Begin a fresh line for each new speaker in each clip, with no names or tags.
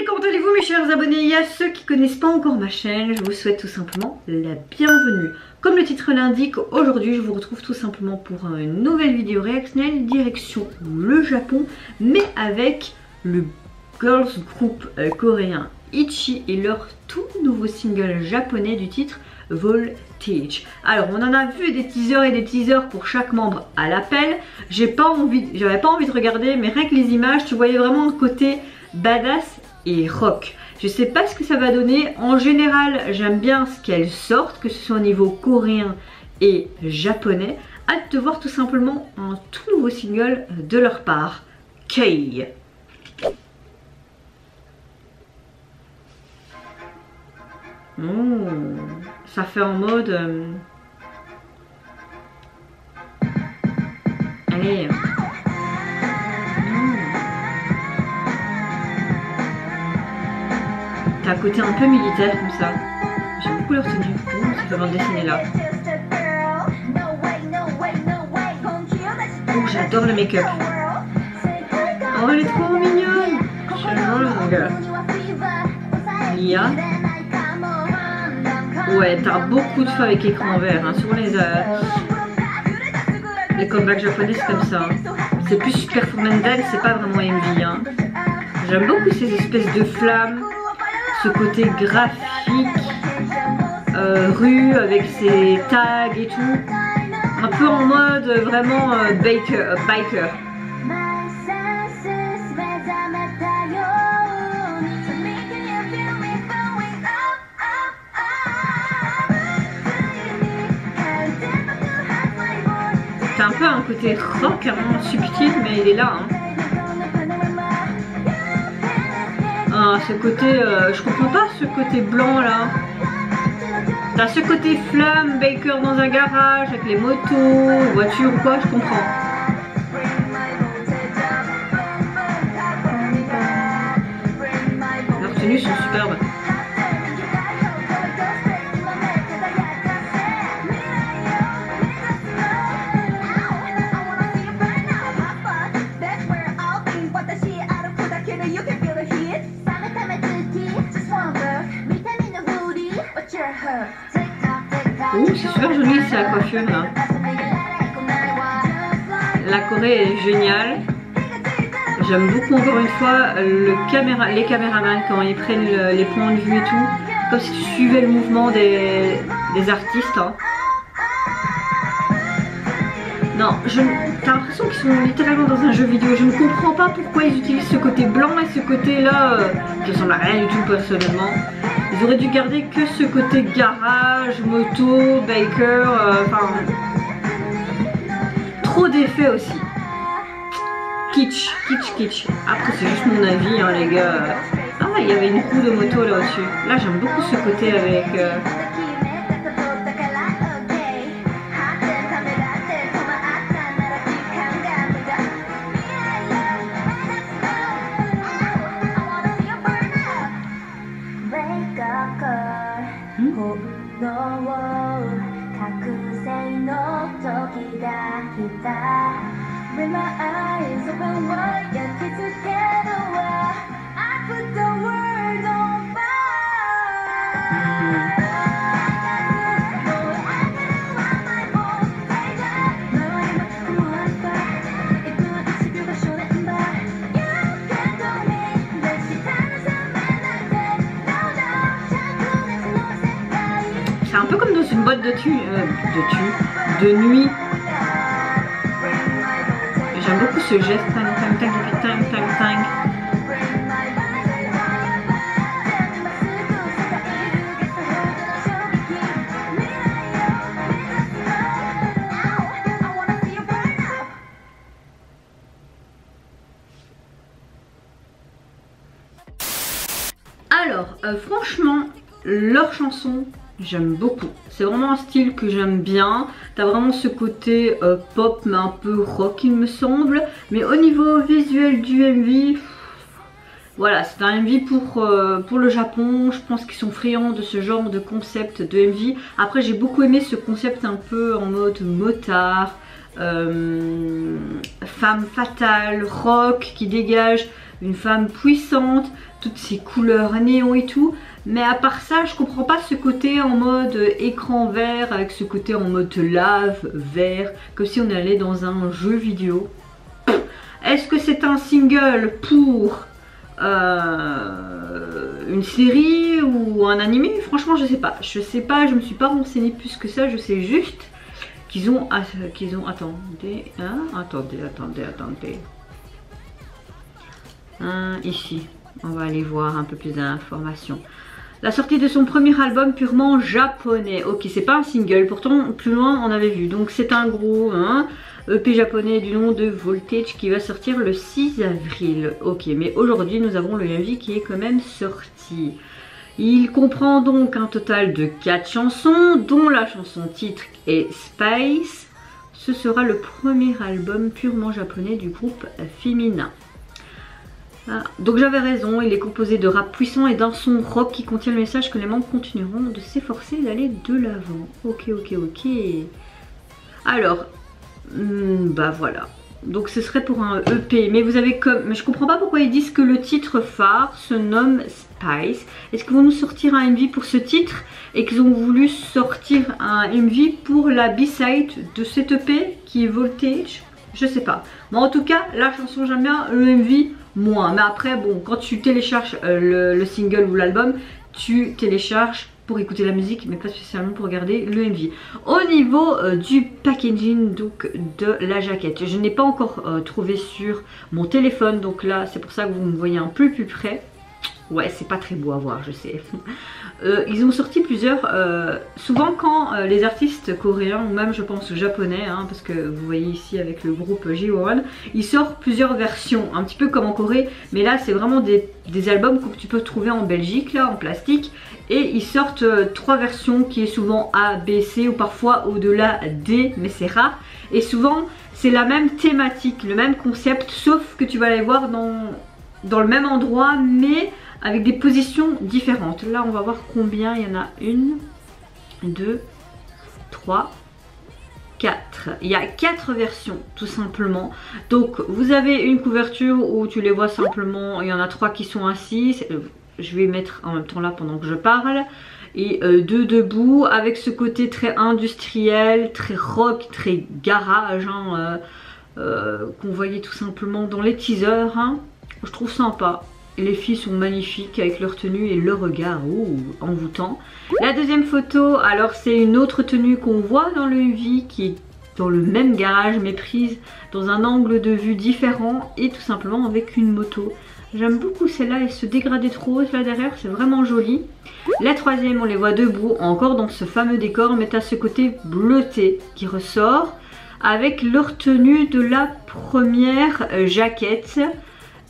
comment allez-vous mes chers abonnés? Et à ceux qui connaissent pas encore ma chaîne, je vous souhaite tout simplement la bienvenue. Comme le titre l'indique, aujourd'hui je vous retrouve tout simplement pour une nouvelle vidéo réactionnelle direction le Japon, mais avec le girls group coréen Itchy et leur tout nouveau single japonais du titre Voltage. Alors on en a vu des teasers et des teasers pour chaque membre à l'appel. J'avais pas envie de regarder, mais rien que les images, tu voyais vraiment le côté badass et rock. Je sais pas ce que ça va donner. En général, j'aime bien ce qu'elles sortent, que ce soit au niveau coréen et japonais. Hâte de voir tout simplement un tout nouveau single de leur part, Kei. Ça fait en mode... Allez. T'as un côté un peu militaire comme ça. J'aime beaucoup leur tenue. Ça fait bande dessinée là. Oh, j'adore le make-up. Oh, elle est trop mignonne. J'adore. Lia. Ouais, t'as beaucoup de fois avec écran vert. Hein. Souvent les comebacks japonais c'est comme ça. Hein. C'est plus performance dance, c'est pas vraiment MV. Hein. J'aime beaucoup ces espèces de flammes. Ce côté graphique, rue avec ses tags et tout, un peu en mode vraiment biker. C'est un peu un côté rock, hein, subtil, mais il est là. Hein. Ah, ce côté, je comprends pas ce côté blanc là. T'as ce côté flamme, Baker dans un garage avec les motos, voitures ou quoi, je comprends. Leurs tenues sont superbes. Oh, c'est super joli, c'est la coiffure là. La Corée est géniale. J'aime beaucoup encore une fois les caméramans quand ils prennent les points de vue et tout. Comme si tu suivais le mouvement des artistes. Hein. Non, t'as l'impression qu'ils sont littéralement dans un jeu vidéo. Je ne comprends pas pourquoi ils utilisent ce côté blanc et ce côté là qui ressemble à rien du tout personnellement. Ils auraient dû garder que ce côté garage, moto, biker, enfin... trop d'effets aussi. Kitsch. Après c'est juste mon avis hein, les gars. Ah il y avait une roue de moto là au-dessus. Là j'aime beaucoup ce côté avec... C'est un peu comme dans une boîte de nuit. J'aime beaucoup ce geste. Tang. Alors, franchement, leur chanson, j'aime beaucoup. C'est vraiment un style que j'aime bien. T'as vraiment ce côté pop mais un peu rock il me semble. Mais au niveau visuel du MV, voilà, c'est un MV pour le Japon. Je pense qu'ils sont friands de ce genre de concept de MV. Après j'ai beaucoup aimé ce concept un peu en mode motard, femme fatale, rock qui dégage une femme puissante, toutes ces couleurs néon et tout. Mais à part ça, je comprends pas ce côté en mode écran vert avec ce côté en mode lave vert, comme si on allait dans un jeu vidéo. Est-ce que c'est un single pour une série ou un animé? Franchement, je sais pas. Je sais pas, je me suis pas renseignée plus que ça. Je sais juste qu'ils ont attendez, hein, attendez. Ici, on va aller voir un peu plus d'informations. La sortie de son premier album purement japonais. Ok, c'est pas un single, pourtant plus loin on avait vu. Donc c'est un gros EP japonais du nom de Voltage qui va sortir le 6 avril. Ok, mais aujourd'hui nous avons le MV qui est quand même sorti. Il comprend donc un total de 4 chansons, dont la chanson titre est Space. Ce sera le premier album purement japonais du groupe féminin. Ah, donc j'avais raison, il est composé de rap puissant et d'un son rock qui contient le message que les membres continueront de s'efforcer d'aller de l'avant. Ok. Alors, bah voilà. Donc ce serait pour un EP, mais vous avez comme... Mais je comprends pas pourquoi ils disent que le titre phare se nomme Spice. Est-ce qu'ils vont nous sortir un MV pour ce titre et qu'ils ont voulu sortir un MV pour la B-side de cet EP qui est Voltage? Je sais pas. Mais en tout cas, la chanson j'aime bien, le MV moins. Mais après, bon, quand tu télécharges le single ou l'album, tu télécharges pour écouter la musique, mais pas spécialement pour regarder le MV. Au niveau du packaging donc de la jaquette, je n'ai pas encore trouvé sur mon téléphone, donc là c'est pour ça que vous me voyez un peu plus près. Ouais, c'est pas très beau à voir, je sais. Ils ont sorti plusieurs... souvent quand les artistes coréens, ou même je pense japonais, hein, parce que vous voyez ici avec le groupe J1, ils sortent plusieurs versions, un petit peu comme en Corée. Mais là c'est vraiment des albums que tu peux trouver en Belgique, là, en plastique. Et ils sortent 3 versions qui est souvent A, B, C ou parfois au-delà D, mais c'est rare. Et souvent c'est la même thématique, le même concept, sauf que tu vas les voir dans le même endroit, mais avec des positions différentes. Là on va voir combien il y en a. 1, 2, 3, 4. Il y a 4 versions tout simplement. Donc vous avez une couverture où tu les vois simplement, il y en a 3 qui sont assis. Je vais mettre en même temps là pendant que je parle. Et 2 debout avec ce côté très industriel, très rock, très garage, hein, qu'on voyait tout simplement dans les teasers, hein. Je trouve sympa. Les filles sont magnifiques avec leur tenue et leur regard envoûtant. La deuxième photo, alors c'est une autre tenue qu'on voit dans le MV qui est dans le même garage mais prise dans un angle de vue différent et tout simplement avec une moto. J'aime beaucoup celle-là et ce dégradé de rose là derrière, c'est vraiment joli. La troisième, on les voit debout, encore dans ce fameux décor, mais à ce côté bleuté qui ressort avec leur tenue de la première jaquette.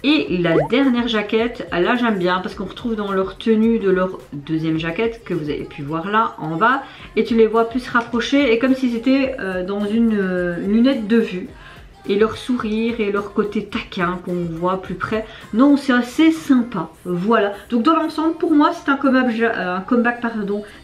Et la dernière jaquette, là j'aime bien parce qu'on retrouve dans leur tenue de leur deuxième jaquette que vous avez pu voir là en bas. Et tu les vois plus rapprochés et comme si c'était dans une lunette de vue. Et leur sourire et leur côté taquin qu'on voit plus près. Non, c'est assez sympa. Voilà. Donc dans l'ensemble, pour moi, c'est un comeback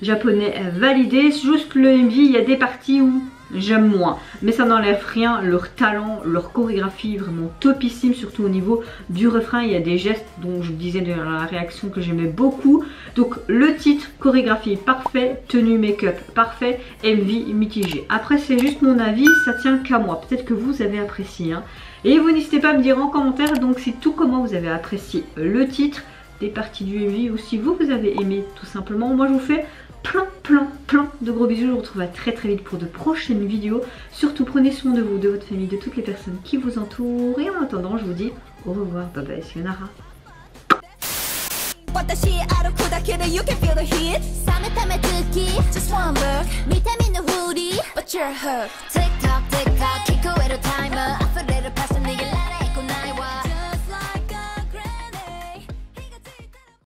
japonais validé. C'est juste le MV, il y a des parties où j'aime moins. Mais ça n'enlève rien. Leur talent, leur chorégraphie, vraiment topissime. Surtout au niveau du refrain, il y a des gestes dont je disais dans la réaction que j'aimais beaucoup. Donc le titre, chorégraphie parfait, tenue make-up parfait, MV mitigé. Après c'est juste mon avis, ça tient qu'à moi. Peut-être que vous avez apprécié, hein. Et vous n'hésitez pas à me dire en commentaire donc c'est tout comment vous avez apprécié le titre, des parties du MV ou si vous avez aimé tout simplement. Moi je vous fais plein de gros bisous. Je vous retrouve très vite pour de prochaines vidéos. Surtout prenez soin de vous, de votre famille, de toutes les personnes qui vous entourent. Et en attendant je vous dis au revoir, bye bye, sayonara.
私歩くだけで You can feel the heat 冷めた目つき Just one look 見てみぬふり But you're hooked Tick tock tick tock 聞こえるタイマー溢れるパス